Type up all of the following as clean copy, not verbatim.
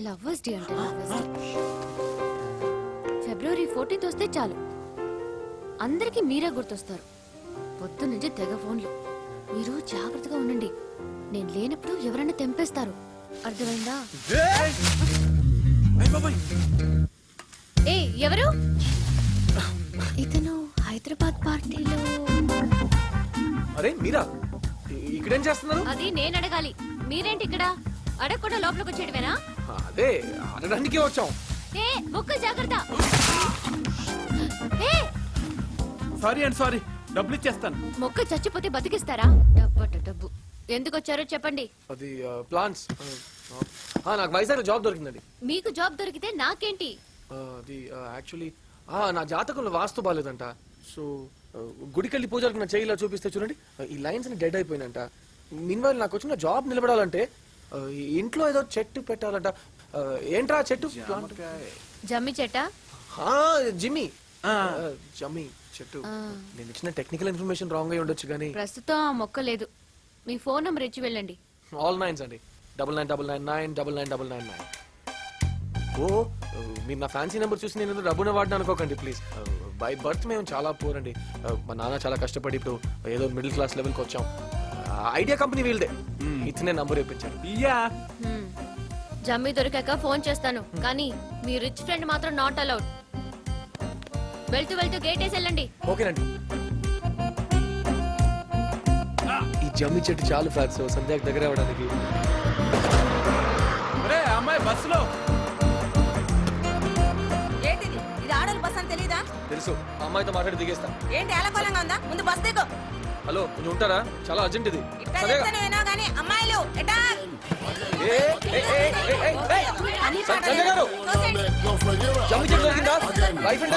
Lovers day అంటే ఫిబ్రవరి 14th వస్తే చాలు అందరికి మీరే గుర్తొస్తారు. పొద్దు నుంచి తెగ ఫోన్లు. మీరు జాగ్రత్తగా ఉండండి. నేను లేనప్పుడు ఎవరైనా తెంపేస్తారు. అర్థమైందా? ఏ ఎవరు? ఇతను హైదరాబాద్ పార్టీలో. అరే మీరా ఇక్కడేం చేస్తున్నారు? అది నేను అడగాలి. మీరేంటి ఇక్కడ? అడగకుండా లోపలికి వచ్చేటివేనా? అదే అడగడానికే వచ్చాం. ఏ ముక్కు జాగ్రత్త. ఏ సారీ అండ్ సారీ, డబ్బులు ఇచ్చేస్తాను. మొక్క చచ్చిపోతే బతికిస్తారా? డబ్బట డబ్బు. ఎందుకు వచ్చారో చెప్పండి. అది ప్లాన్స్. నాకు వైజాగ్ జాబ్ దొరికిందండి. మీకు జాబ్ దొరికితే నాకేంటి? అది యాక్చువల్లీ నా జాతకంలో వాస్తు బాగాలేదంట. సో గుడికెళ్ళి పూజలకు నా చేయిలా చూపిస్తే చూడండి, ఈ లైన్స్ ని డెడ్ అయిపోయినంట. మీన్వైల్ నాకు వచ్చిన జాబ్ నిలబడాలంటే ఇంట్లో ఏదో చెట్టు పెట్టాలంట. ఏంట్రా చెట్టు? జమ్మి చెట్ట? జిమ్మి జమ్మి చెట్టు. నేను ఇచ్చిన టెక్నికల్ ఇన్ఫర్మేషన్ రాంగ్ అయి ఉండొచ్చు కానీ ప్రస్తుతం ఆ మొక్క లేదు. మీ ఫోన్ నంబర్ ఇచ్చి వెళ్ళండి. ఆల్ 9s అండి. 99999999. ఓ మీరు నా ఫ్యాన్సీ నెంబర్ చూసి నేను డబ్బున వాడిన అనుకోకండి ప్లీజ్. బై బర్త్ మేము చాలా పూర్ అండి. మా నాన్న చాలా కష్టపడి ఇప్పుడు ఏదో మిడిల్ క్లాస్ లెవెల్కి వచ్చాం. ఐడియా కంపెనీ వీళ్ళదే. ఇతనే నంబర్ ఇప్పించాను. జమ్మి దొరికాక ఫోన్ చేస్తాను, కానీ మీ రిచ్ ఫ్రెండ్ మాత్రం నాట్ అలౌడ్. వెళ్తూ వెళ్తూ గేట్ వేసి వెళ్ళండి. ఓకేనండి. ఈ జమ్మి చెట్టు చాలు ఫ్యాక్స్ సంధ్యాకి దగ్గర అవ్వడానికి. అమ్మాయి బస్సులో ఏంటిది? ఇది ఆడోళ్ళ బస్ అని తెలీదా? తెలుసు. అమ్మాయితో మాట్లాడి దిగేస్తా. ఏంటి అలకోలంగా ఉందా? ముందు బస్ దిగు. హలో కొంచెం ఉంటారా? చాలా అర్జెంట్ ఇది. ఇట్లా చెప్తాను వినో గానీ అమ్మాయిలు ఎటా? సంజయ్ గారు జమ్మి చెట్టు దొరికిందా? వైఫ్ అండ్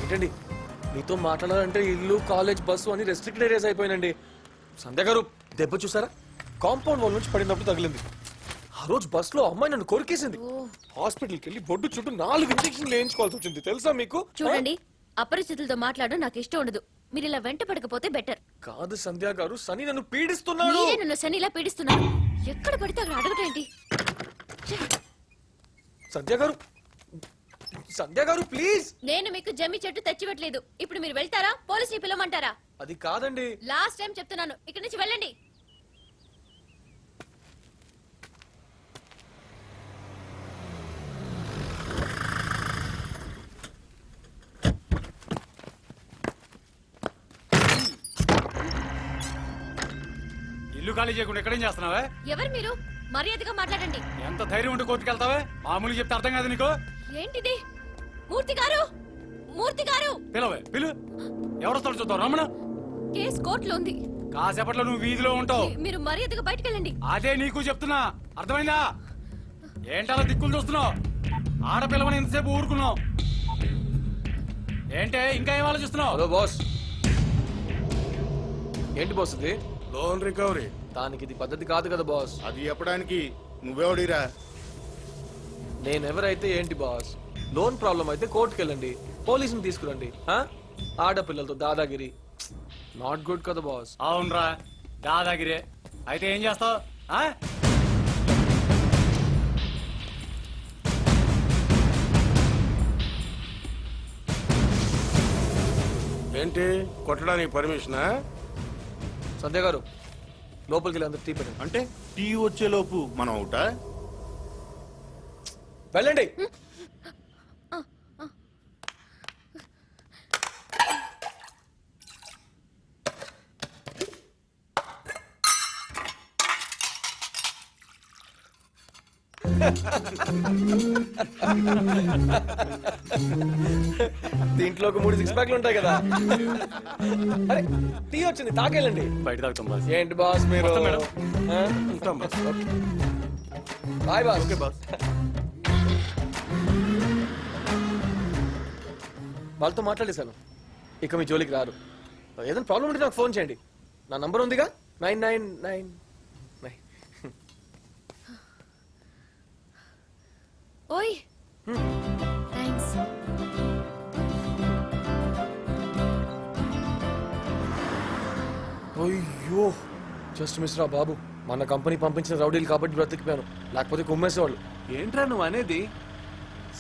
ఏంటండి మీతో మాట్లాడాలంటే ఇల్లు కాలేజ్ బస్సు అని రెస్ట్రిక్టెడ్ ఏరియాస్ అయిపోయినండి. సంధ్య గారు దెబ్బ చూసారా? కాంపౌండ్ వాల్ నుంచి పడినప్పుడు తగిలింది. ఆ రోజు బస్ లో అమ్మాయి నన్ను కొరికేసింది. హాస్పిటల్కి వెళ్ళి బొడ్డు చుట్టూ 4 ఇంజెక్షన్లు వేయించుకోవాల్సి వచ్చింది. తెలుసా మీకు? చూడండి, అపరిచితులతో మాట్లాడడం నాకు ఇష్టం ఉండదు. మీరు ఇలా వెంట పడకపోతే బెటర్. కాదు సంధ్య గారు, సని నన్ను పీడిస్తున్నాడు. మీరే నన్ను శని ఇలా పీడిస్తున్నారు. ఎక్కడ పడితే అక్కడ అడగటం ఏంటి? సంధ్య గారు, సంధ్య గారు ప్లీజ్. నేను మీకు జమ్మి చెట్టు తెచ్చిపెట్టలేదు. ఇప్పుడు మీరు వెళ్తారా? పోలీసుని పిలవమంటారా? అది కాదండి. లాస్ట్ టైం చెప్తున్నాను, ఇక్కడి నుంచి వెళ్ళండి. ఇల్లు ఖాళీ చేయకుండా ఎక్కడేం చేస్తున్నావే? ఎవరు మీరు? మర్యాదగా మాట్లాడండి. ఎంత ధైర్యం ఉంటే కోర్టుకెళ్తావే? మామూలు చెప్తే అర్థం కాదు నీకు. ఏంటిది? మూర్తి గారు, మూర్తి గారు! పిలవే పిలు. ఎవరొస్తాడు చూద్దాం. రమణ, కేసు కోర్టులో ఉంది. కాసేపట్లో నువ్వు వీధిలో ఉంటావు. మీరు మర్యాదగా బయటకు వెళ్ళండి. అదే నీకు చెప్తున్నా, అర్థమైందా? ఏంటలా దిక్కులు చూస్తున్నావు? ఆడపిల్లవని ఎంతసేపు ఊరుకున్నావు? ఏంటే ఇంకా ఏం ఆలోచిస్తున్నావు? Hello boss. ఏంటి బాస్ ఇది? Loan recovery. దానికి ఇది పద్ధతి కాదు కదా బాస్. అది చెప్పడానికి నువ్వెవడిరా? నేనెవరైతే ఏంటి బాస్? లోన్ ప్రాబ్లం అయితే కోర్టుకు వెళ్ళండి, పోలీసుని తీసుకురండి. ఆడపిల్లలతో దాదాగిరి నాట్ గుడ్ కదా బాస్. అవునరా, దాదాగిరే. అయితే ఏం చేస్తావు? ఏంటి కొట్టడానికి పర్మిషనా? సంధ్య గారు లోపలికి వెళ్ళి అందరు టీ పెట్టండి. అంటే టీ వచ్చేలోపు మనం అవుటా? వెళ్ళండి. దీంట్లో ఒక 3 6 ప్యాక్లు ఉంటాయి కదా. అరే టీ వచ్చింది, తాగెళ్ళండి. బయట తాగుతాం బాస్. ఏంటి బాస్ మీరు? ఉంటాం boss. Bye boss. Okay boss. వాళ్ళతో మాట్లాడేశాను, ఇక మీ జోలికి రారు. ఏదైనా ప్రాబ్లం ఉంటే నాకు ఫోన్ చేయండి. నా నంబర్ ఉందిగా 9999. జస్ట్ మిస్ రా బాబు, మన కంపెనీ పంపించిన రౌడీలు కాబట్టి బ్రతికిపోయాను, లేకపోతే కుమ్మేసేవాళ్ళు. ఏంట్రా నువ్వు అనేది?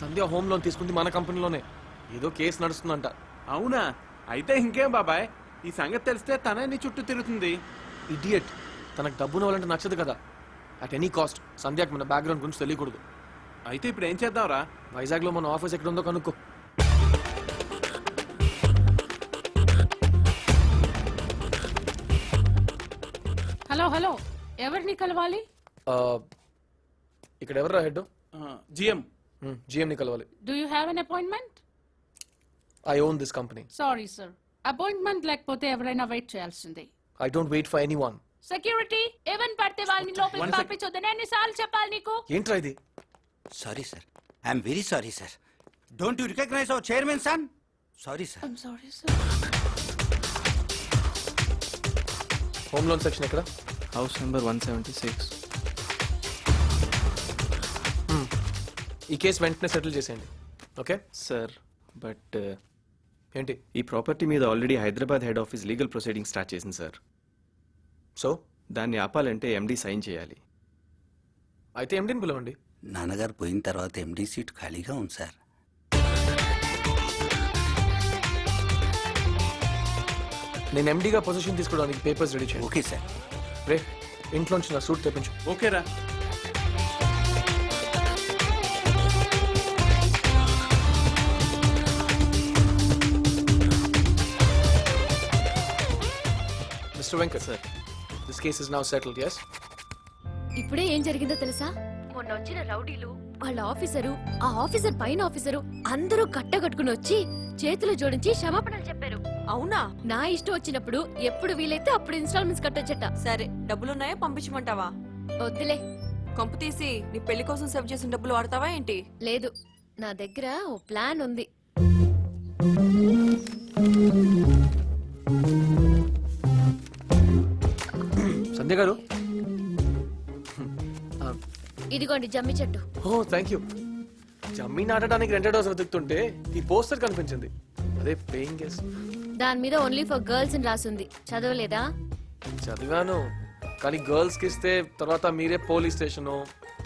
సంధ్య హోమ్ లోన్ తీసుకుంది మన కంపెనీలోనే, ఏదో కేసు నడుస్తుందంట. అవునా? అయితే ఇంకేం బాబాయ్, ఈ సంగతి తెలిస్తే తనే నీ చుట్టూ తిరుగుతుంది. ఇడియట్, తనకు డబ్బున వాళ్ళంటే నచ్చదు కదా. అట్ ఎనీ కాస్ట్ సంధ్యకి మన బ్యాక్గ్రౌండ్ గురించి తెలియకూడదు. అయితే ఇప్పుడు ఏం చేద్దాంరా? వైజాగ్లో మన ఆఫీస్ ఎక్కడ ఉందో కనుక్కో. హలో హలో, ఎవరిని కలవాలి? ఆ, ఇక్కడ ఎవరు హెడ్? జిఎం. జిఎంని కలవాలి. Do you have an appointment? I own this company. Sorry sir, appointment లేకపోతే ఎవరైనా వెయిట్ చేయాల్సిందే. I don't wait for anyone. Security, ఎవరిని పడితే వాళ్ళని లోపలికి పంపించొద్దని ఎన్నిసార్లు చెప్పాలి నీకు? ఏంట్రా ఇది? Sorry, sir. I'm very sorry, sir. Don't you recognize our chairman, son? Sorry, sir. I'm sorry, sir. Home loan section ఎక్కడ? House number 176. ఈ కేసు వెంటనే సెటిల్ చేసేయండి. ఓకే సార్, బట్ ఏంటి? ఈ ప్రాపర్టీ మీద already Hyderabad head office legal proceeding start చేసింది sir. So దాన్ని ఆపాలంటే ఎండి sign చేయాలి. అయితే ఎండిని పిలవండి. నాన్నగారు పోయిన తర్వాత ఎండీ సీట్ ఖాళీగా ఉంది, సార్. నేను ఎండిగా పొజిషన్ తీసుకోవడానికి పేపర్స్ రెడీ చేయండి. Okay, sir. రే, ఇంట్లోంచి నా సూట్ తెప్పించు. ఓకేరా. Mister Venkat sir, this case is now settled. yes? ఇప్పుడే ఏం జరిగిందో తెలుసా? మొన్న వచ్చిన రౌడీలు, వాళ్ళ ఆఫీసరు, ఆ ఆఫీసర్ పైన ఆఫీసరు అందరూ కట్టగట్టుకుని వచ్చి చేతులు జోడించి క్షమాపణలు చెప్పారు. అవునా? నా ఇష్టం వచ్చినప్పుడు ఎప్పుడు వీలైతే అప్పుడు ఇన్స్టాల్మెంట్స్ కట్టొచ్చట. సరే, డబ్బులున్నాయా? పంపించమంటావా? వద్దులే. కంపు తీసి నీ పెళ్లి కోసం సేవ్ చేసిన డబ్బులు వాడతావా ఏంటి? లేదు, నా దగ్గర ఓ ప్లాన్ ఉంది. సంధ్య గారు. ఇదిగోండి జమ్మి చెట్టు. ఓ థ్యాంక్ యూ. జమ్మి నాటడానికి రెంటెడ్ హౌస్ వెతుకుతుంటే ఈ పోస్టర్ కనిపించింది. అదే పేయింగ్ గెస్ట్. దాని మీద ఓన్లీ ఫర్ గర్ల్స్ అని రాసుంది. చదవలేదా? చదివాను, కానీ గర్ల్స్ కి ఇస్తే తర్వాత మీరే పోలీస్ స్టేషన్,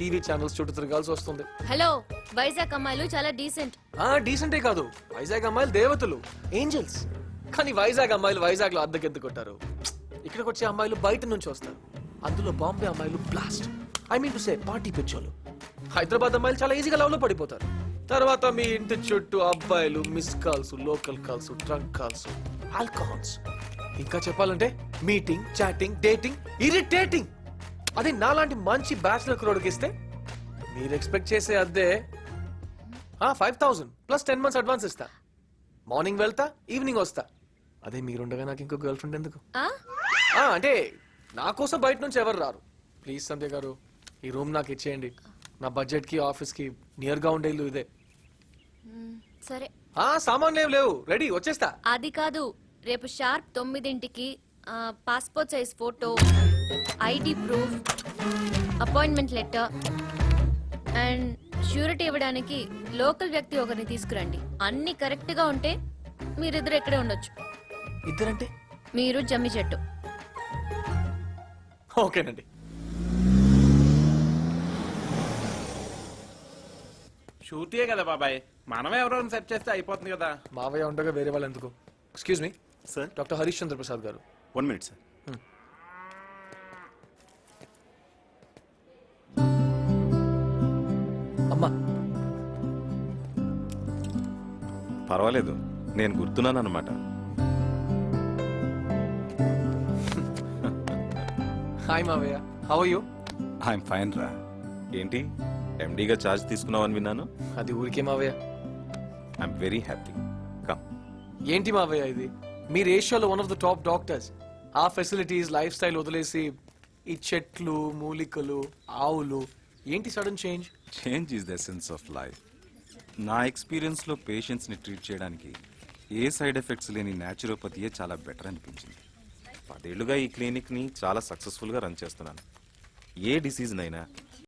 టీవీ ఛానల్స్ చుట్టూ తిరగాల్సి వస్తుంది. హలో, వైజాగ్ అమ్మాయిలు చాలా డీసెంట్. డీసెంటే కాదు, వైజాగ్ అమ్మాయిలు దేవతలు, ఏంజల్స్. కానీ వైజాగ్ అమ్మాయిలు వైజాగ్ లో అద్దెకెత్తుకుంటారు. ఇక్కడికి వచ్చే అమ్మాయిలు బయట నుంచి వస్తారు. అందులో బాంబే అమ్మాయిలు blast, I mean to say party పిచ్చోలు. హైదరాబాద్ అమ్మాయిలు చాలా ఈజీగా లవ్ లో పడిపోతారు. తర్వాత మీ ఇంటి చుట్టూ అబ్బాయిలు miss calls, local calls, trunk calls, alcohols. ఇంకా చెప్పాలంటే మీటింగ్, చాటింగ్, డేటింగ్, ఇరిటేటింగ్. అది నాలాంటి మంచి బ్యాచులర్ క్రోడ్కి ఇస్తే మీరు ఎక్స్పెక్ట్ చేసే అద్దె 5,000 ప్లస్ 10 months అడ్వాన్స్ ఇస్తా. మార్నింగ్ వెళ్తా, ఈవినింగ్ వస్తా. అదే మీరుండగా నాకు ఇంకో గర్ల్ ఫ్రెండ్ ఎందుకు? అంటే నా కోసం బయట నుంచి ఎవరు రారు. ప్లీజ్ సంధ్య గారు, ఈ రూమ్ నాకు ఇచ్చేయండి. నా బడ్జెట్ కి ఆఫీస్ కి నియర్ గా ఉండే ఇల్లు ఇదే. సరే, సామాన్లు ఏం లేవు, రెడీ, వచ్చేస్తా. అది కాదు, రేపు షార్ప్ 9ంటికి passport size photo, ID proof, appointment letter and surety ఇవ్వడానికి లోకల్ వ్యక్తి ఒకరిని తీసుకురండి. అన్ని కరెక్ట్ గా ఉంటే మీరిద్దరు ఇక్కడే ఉండొచ్చు. ఇద్దరంటే? మీరు జమ్మి చెట్టు. ఓకేనండి. షూరిటీయే కదా బాబాయ్, మనమే ఎవరైనా సెట్ చేస్తే అయిపోతుంది కదా. మావయ్య ఉండగా వేరే వాళ్ళు ఎందుకు? Excuse me sir, doctor Harish Chandra Prasad గారు. 1 minute సార్. అమ్మా, పర్వాలేదు, నేను గుర్తున్నాను అనమాట. హాయ్ మావయ్య, how are you? I'm fine రా. ఏంటి ఎండీగా ఛార్జ్ తీసుకున్నావని విన్నాను. అది ఊరికే మావయ్య. I'm very happy. కమ్. ఏంటి మావయ్య ఇది? మీరు ఏషియాలో one of the top doctors. ఆ ఫెసిలిటీస్, లైఫ్ స్టైల్ వదిలేసి ఈ చెట్లు, మూలికలు, ఆవులు, ఏంటి sudden change? Change is the essence of life. నా ఎక్స్పీరియన్స్లో పేషెంట్స్ని ట్రీట్ చేయడానికి ఏ సైడ్ ఎఫెక్ట్స్ లేని న్యాచురోపతియే చాలా బెటర్ అనిపించింది. 10 ఏళ్లుగా ఈ క్లినిక్ని చాలా సక్సెస్ఫుల్గా రన్ చేస్తున్నాను. ఏ డిసీజ్నైనా